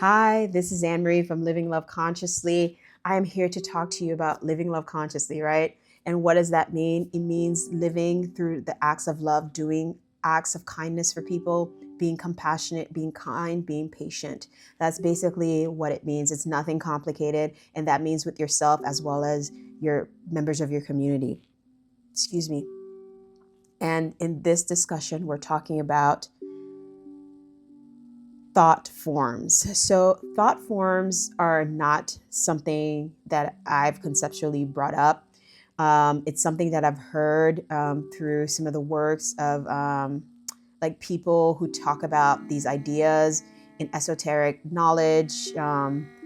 Hi, this is Anne Marie from Living Love Consciously. I am here to talk to you about living love consciously, right? And what does that mean? It means living through the acts of love, doing acts of kindness for people, being compassionate, being kind, being patient. That's basically what it means. It's nothing complicated. And that means with yourself as well as your members of your community. Excuse me. And in this discussion, we're talking about thought forms. So thought forms are not something that I've conceptually brought up. It's something that I've heard through some of the works of like people who talk about these ideas in esoteric knowledge,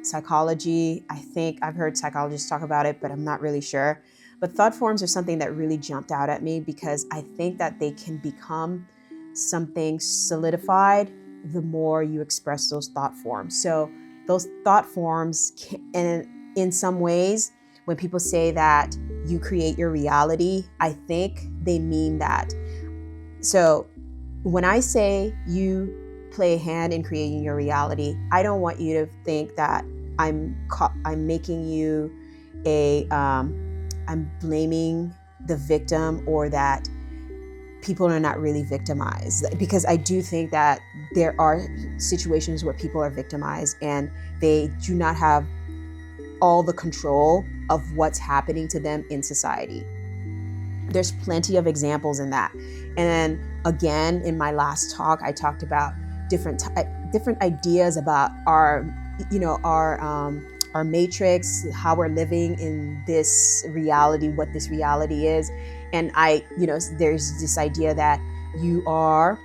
psychology. I think I've heard psychologists talk about it, but I'm not really sure. But thought forms are something that really jumped out at me because I think that they can become something solidified the more you express those thought forms. So those thought forms can, and in some ways, when people say that you create your reality, I think they mean that. So when I say you play a hand in creating your reality, I don't want you to think that I'm making you I'm blaming the victim or that people are not really victimized, because I do think that there are situations where people are victimized and they do not have all the control of what's happening to them in society. There's plenty of examples in that. And then again, in my last talk, I talked about different ideas about our matrix, how we're living in this reality, what this reality is. And there's this idea that you are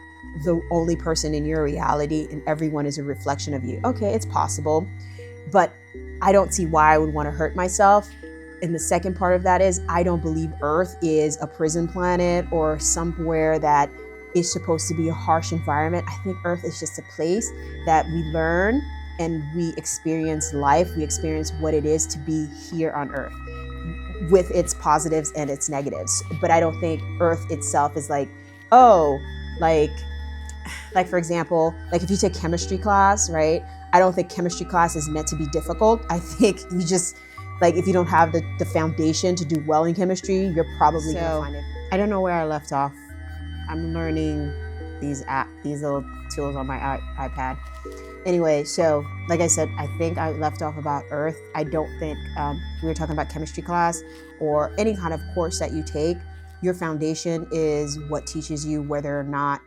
the only person in your reality and everyone is a reflection of you. Okay, it's possible, but I don't see why I would want to hurt myself. And the second part of that is I don't believe Earth is a prison planet or somewhere that is supposed to be a harsh environment. I think Earth is just a place that we learn and we experience life. We experience what it is to be here on Earth with its positives and its negatives. But I don't think Earth itself is like for example, like if you take chemistry class, right? I don't think chemistry class is meant to be difficult. I think you just, like, if you don't have the foundation to do well in chemistry, you're probably gonna find it. I don't know where I left off. I'm learning these little tools on my iPad. Anyway, so like I said, I think I left off about Earth. I don't think we were talking about chemistry class or any kind of course that you take. Your foundation is what teaches you whether or not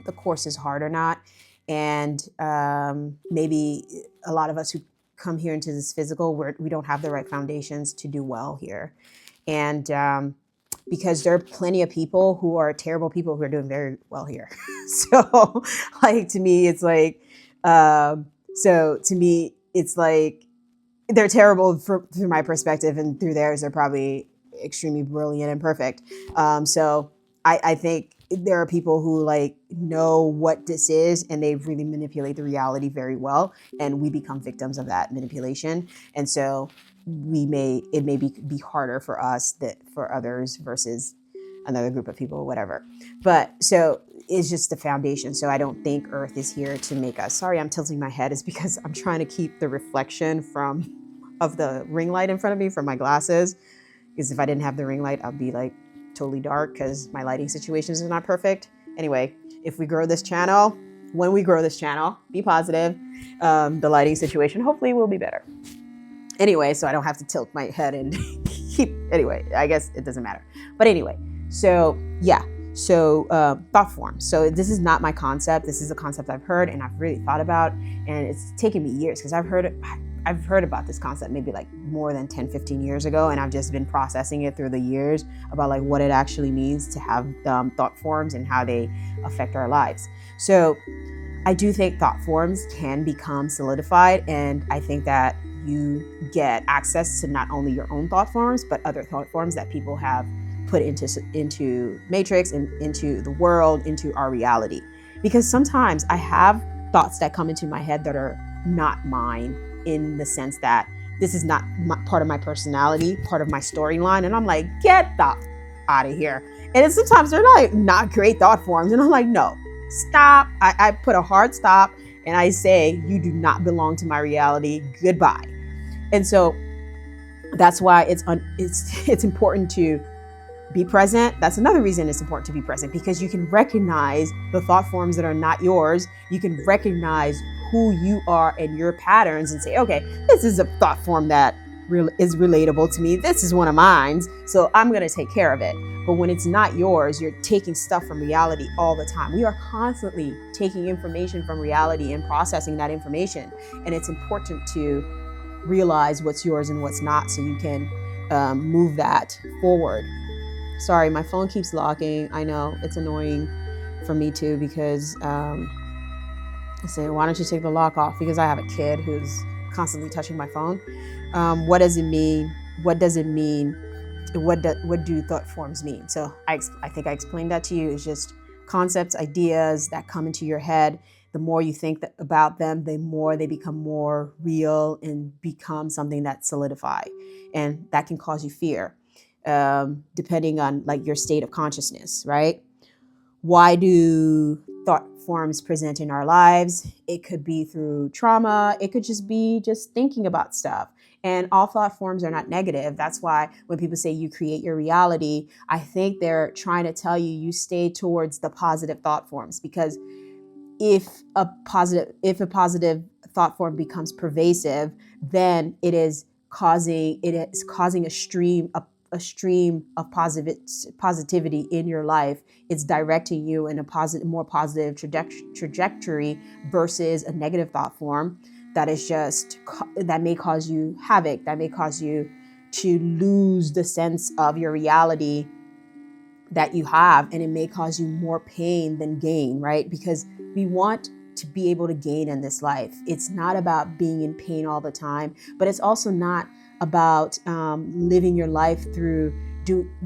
the course is hard or not. And maybe a lot of us who come here into this physical, we don't have the right foundations to do well here. And because there are plenty of people who are terrible people who are doing very well here. So like, to me, it's like, they're terrible through my perspective, and through theirs, they're probably extremely brilliant and perfect. So I think there are people who like know what this is and they really manipulate the reality very well, and we become victims of that manipulation. And so it may be harder for us than for others versus another group of people or whatever. But so it's just the foundation. So I don't think Earth is here to make us. Sorry, I'm tilting my head. It's because I'm trying to keep the reflection of the ring light in front of me from my glasses. Because if I didn't have the ring light, I'd be like totally dark because my lighting situations are not perfect. Anyway, if we grow this channel, when we grow this channel, be positive. The lighting situation hopefully will be better. Anyway, so I don't have to tilt my head and anyway, I guess it doesn't matter. But anyway, so yeah. So thought forms. So this is not my concept. This is a concept I've heard and I've really thought about, and it's taken me years because I've heard about this concept maybe like more than 10, 15 years ago, and I've just been processing it through the years about like what it actually means to have thought forms and how they affect our lives. So I do think thought forms can become solidified, and I think that you get access to not only your own thought forms, but other thought forms that people have put into Matrix and into the world, into our reality. Because sometimes I have thoughts that come into my head that are not mine, in the sense that this is not part of my personality, part of my storyline. And I'm like, get the out of here. And sometimes they're like not great thought forms. And I'm like, no, stop. I put a hard stop and I say, you do not belong to my reality. Goodbye. And so that's why it's important to be present. That's another reason it's important to be present, because you can recognize the thought forms that are not yours. You can recognize who you are and your patterns and say, okay, this is a thought form that is relatable to me. This is one of mine, so I'm going to take care of it. But when it's not yours, you're taking stuff from reality all the time. We are constantly taking information from reality and processing that information. And it's important to realize what's yours and what's not, so you can move that forward. Sorry, my phone keeps locking. I know it's annoying for me too, because I say, why don't you take the lock off? Because I have a kid who's constantly touching my phone. What does it mean? What does it mean? What do thought forms mean? So I think I explained that to you. It's just concepts, ideas that come into your head. The more you think about them, the more they become more real and become something that solidify, and that can cause you fear. Depending on like your state of consciousness, right? Why do thought forms present in our lives? It could be through trauma. It could just be just thinking about stuff. And all thought forms are not negative. That's why when people say you create your reality, I think they're trying to tell you stay towards the positive thought forms, because if a positive thought form becomes pervasive, then it is causing a stream of positivity in your life. It's directing you in a more positive trajectory versus a negative thought form that may cause you havoc, that may cause you to lose the sense of your reality that you have, and it may cause you more pain than gain, right? Because we want to be able to gain in this life. It's not about being in pain all the time, but it's also not about living your life through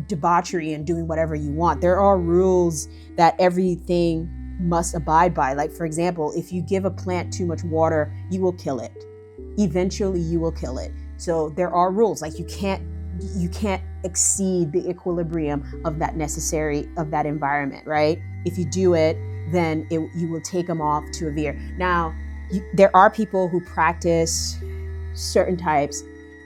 debauchery and doing whatever you want. There are rules that everything must abide by. Like, for example, if you give a plant too much water, you will kill it. Eventually you will kill it. So there are rules. Like, you can't exceed the equilibrium of that environment, right? If you do it, then you will take them off to a veer. Now, there are people who practice certain types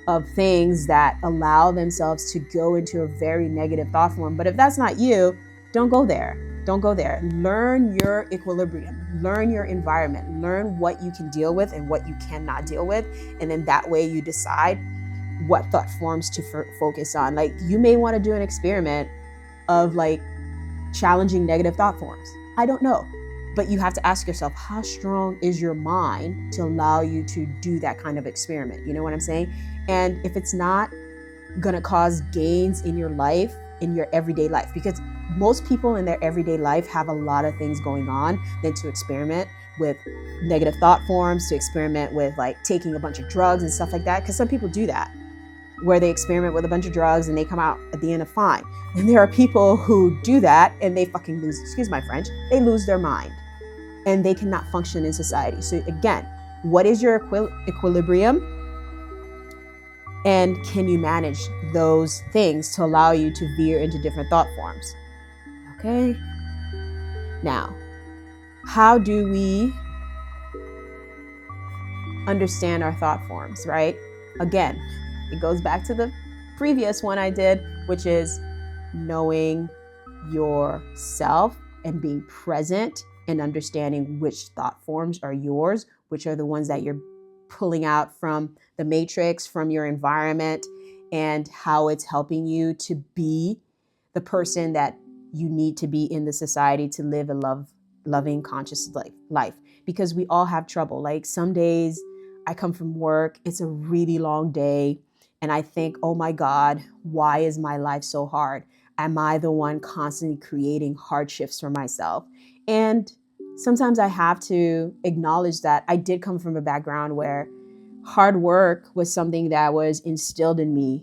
of things that allow themselves to go into a very negative thought form. But if that's not you, don't go there. Don't go there. Learn your equilibrium, learn your environment, learn what you can deal with and what you cannot deal with. And then that way you decide what thought forms to focus on. Like, you may want to do an experiment of like challenging negative thought forms. I don't know. But you have to ask yourself, how strong is your mind to allow you to do that kind of experiment? You know what I'm saying? And if it's not going to cause gains in your life, in your everyday life, because most people in their everyday life have a lot of things going on, than to experiment with negative thought forms, to experiment with like taking a bunch of drugs and stuff like that. Because some people do that, where they experiment with a bunch of drugs and they come out at the end of fine. And there are people who do that and they fucking lose, excuse my French, they lose their mind and they cannot function in society. So again, what is your equilibrium? And can you manage those things to allow you to veer into different thought forms? Okay. Now, how do we understand our thought forms, right? Again, it goes back to the previous one I did, which is knowing yourself and being present and understanding which thought forms are yours, which are the ones that you're pulling out from the matrix, from your environment, and how it's helping you to be the person that you need to be in the society to live a loving, conscious life. Because we all have trouble. Like, some days I come from work, it's a really long day, and I think, oh my God, why is my life so hard? Am I the one constantly creating hardships for myself? And sometimes I have to acknowledge that I did come from a background where hard work was something that was instilled in me,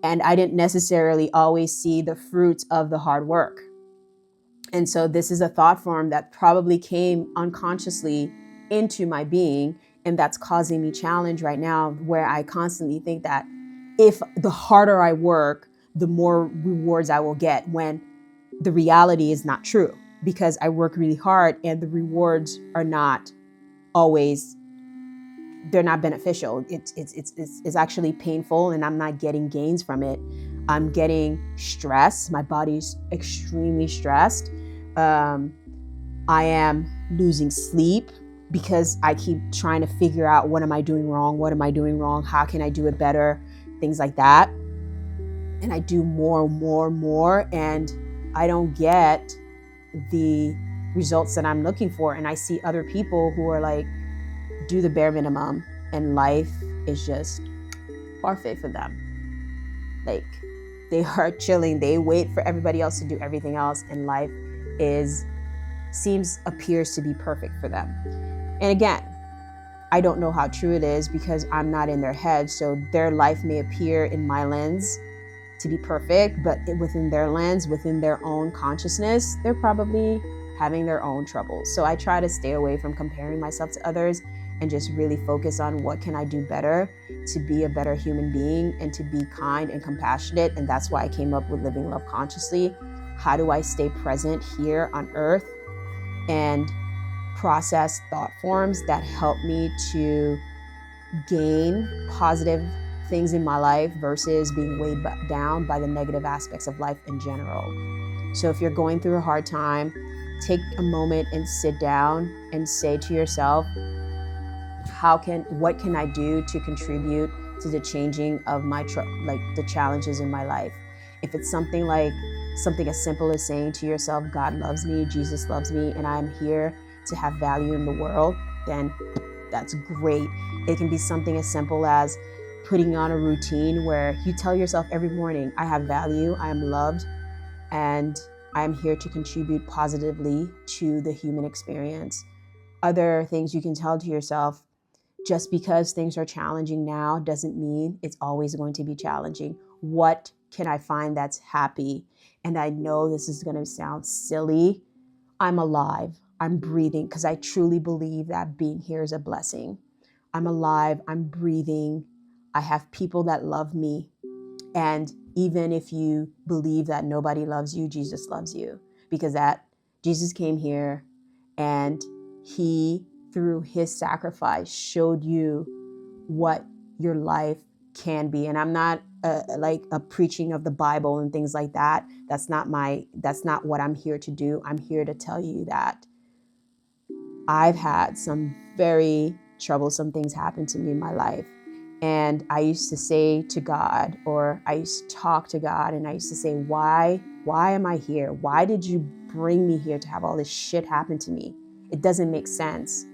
and I didn't necessarily always see the fruits of the hard work. And so this is a thought form that probably came unconsciously into my being, and that's causing me challenge right now, where I constantly think that if the harder I work, the more rewards I will get, when the reality is not true, because I work really hard and the rewards are not always, they're not beneficial. It's actually painful, and I'm not getting gains from it. I'm getting stress. My body's extremely stressed. I am losing sleep because I keep trying to figure out, what am I doing wrong? What am I doing wrong? How can I do it better? Things like that. And I do more, and I don't get the results that I'm looking for. And I see other people who are like, do the bare minimum, and life is just parfait for them. Like, they are chilling. They wait for everybody else to do everything else, and life appears to be perfect for them. And again, I don't know how true it is because I'm not in their head. So their life may appear in my lens to be perfect, but within their lens, within their own consciousness, they're probably having their own troubles. So I try to stay away from comparing myself to others and just really focus on what can I do better to be a better human being and to be kind and compassionate. And that's why I came up with Living Love Consciously. How do I stay present here on earth and process thought forms that help me to gain positive things in my life versus being weighed down by the negative aspects of life in general. So if you're going through a hard time, take a moment and sit down and say to yourself, what can I do to contribute to the changing of my the challenges in my life? If it's something as simple as saying to yourself, God loves me, Jesus loves me, and I'm here to have value in the world, then that's great. It can be something as simple as putting on a routine where you tell yourself every morning, I have value, I am loved, and I am here to contribute positively to the human experience. Other things you can tell to yourself, just because things are challenging now doesn't mean it's always going to be challenging. What can I find that's happy? And I know this is going to sound silly. I'm alive. I'm breathing, because I truly believe that being here is a blessing. I'm alive. I'm breathing. I have people that love me. And even if you believe that nobody loves you, Jesus loves you, because Jesus came here and he, through his sacrifice, showed you what your life can be. And I'm not like a preaching of the Bible and things like that. That's not what I'm here to do. I'm here to tell you that I've had some very troublesome things happen to me in my life. And I used to say to God, or I used to talk to God, and I used to say, why am I here? Why did you bring me here to have all this shit happen to me? It doesn't make sense.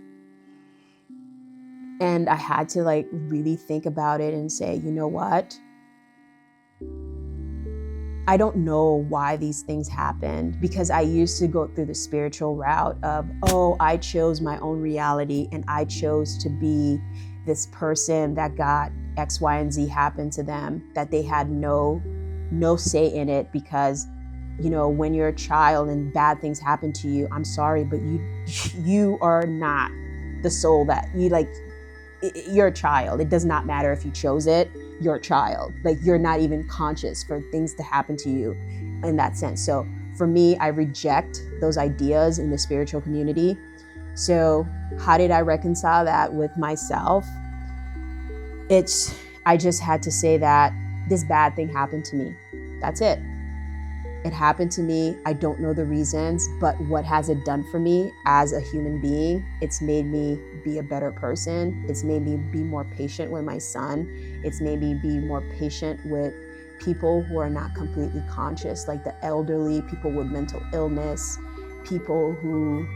And I had to really think about it and say, you know what? I don't know why these things happened, because I used to go through the spiritual route of, I chose my own reality and I chose to be this person that got X, Y, and Z happen to them, that they had no say in it, because, when you're a child and bad things happen to you, I'm sorry, but you are not the soul that you're a child. It does not matter if you chose it. You're a child. You're not even conscious for things to happen to you in that sense. So for me, I reject those ideas in the spiritual community. So how did I reconcile that with myself? I just had to say that this bad thing happened to me. That's it. It happened to me. I don't know the reasons, but what has it done for me as a human being? It's made me be a better person. It's made me be more patient with my son. It's made me be more patient with people who are not completely conscious, like the elderly, people with mental illness, people who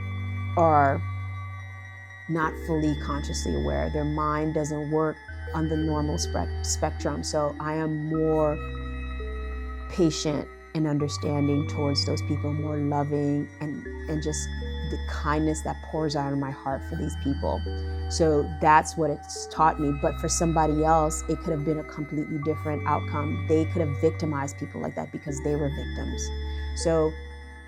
are not fully consciously aware. Their mind doesn't work on the normal spectrum. So I am more patient and understanding towards those people, more loving, and just the kindness that pours out of my heart for these people. So that's what it's taught me. But for somebody else, it could have been a completely different outcome. They could have victimized people like that because they were victims. So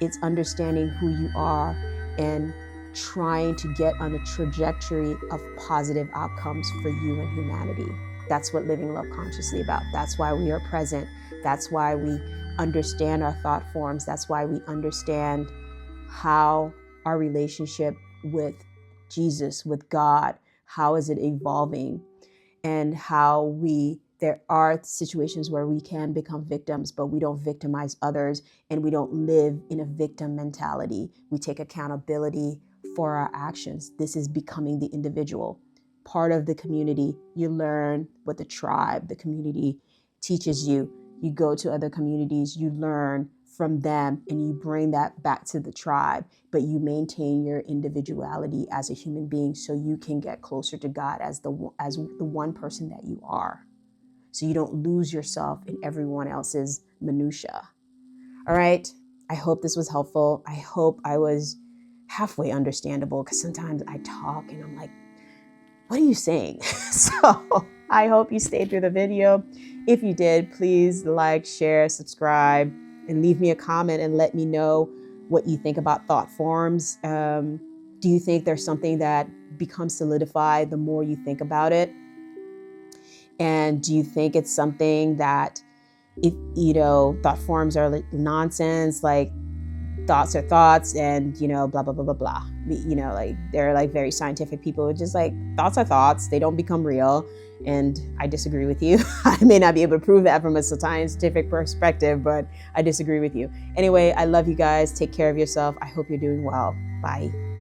it's understanding who you are and trying to get on a trajectory of positive outcomes for you and humanity. That's what Living Love Consciously about. That's why we are present. That's why we understand our thought forms. That's why we understand how our relationship with Jesus, with God? How is it evolving? And how there are situations where we can become victims, but we don't victimize others, and we don't live in a victim mentality. We take accountability for our actions. This is becoming the individual, part of the community. You learn what the tribe, the community teaches you. You go to other communities, you learn from them, and you bring that back to the tribe, but you maintain your individuality as a human being so you can get closer to God as the one person that you are. So you don't lose yourself in everyone else's minutia. All right. I hope this was helpful. I hope I was halfway understandable, because sometimes I talk and I'm like, what are you saying? So I hope you stayed through the video. If you did, please like, share, subscribe, and leave me a comment and let me know what you think about thought forms. Do you think there's something that becomes solidified the more you think about it? And do you think it's something that, if thought forms are like nonsense, like thoughts are thoughts, and blah blah blah blah blah, like they're like very scientific people, just like thoughts are thoughts, they don't become real? And I disagree with you. I may not be able to prove that from a scientific perspective, but I disagree with you. Anyway, I love you guys. Take care of yourself. I hope you're doing well. Bye.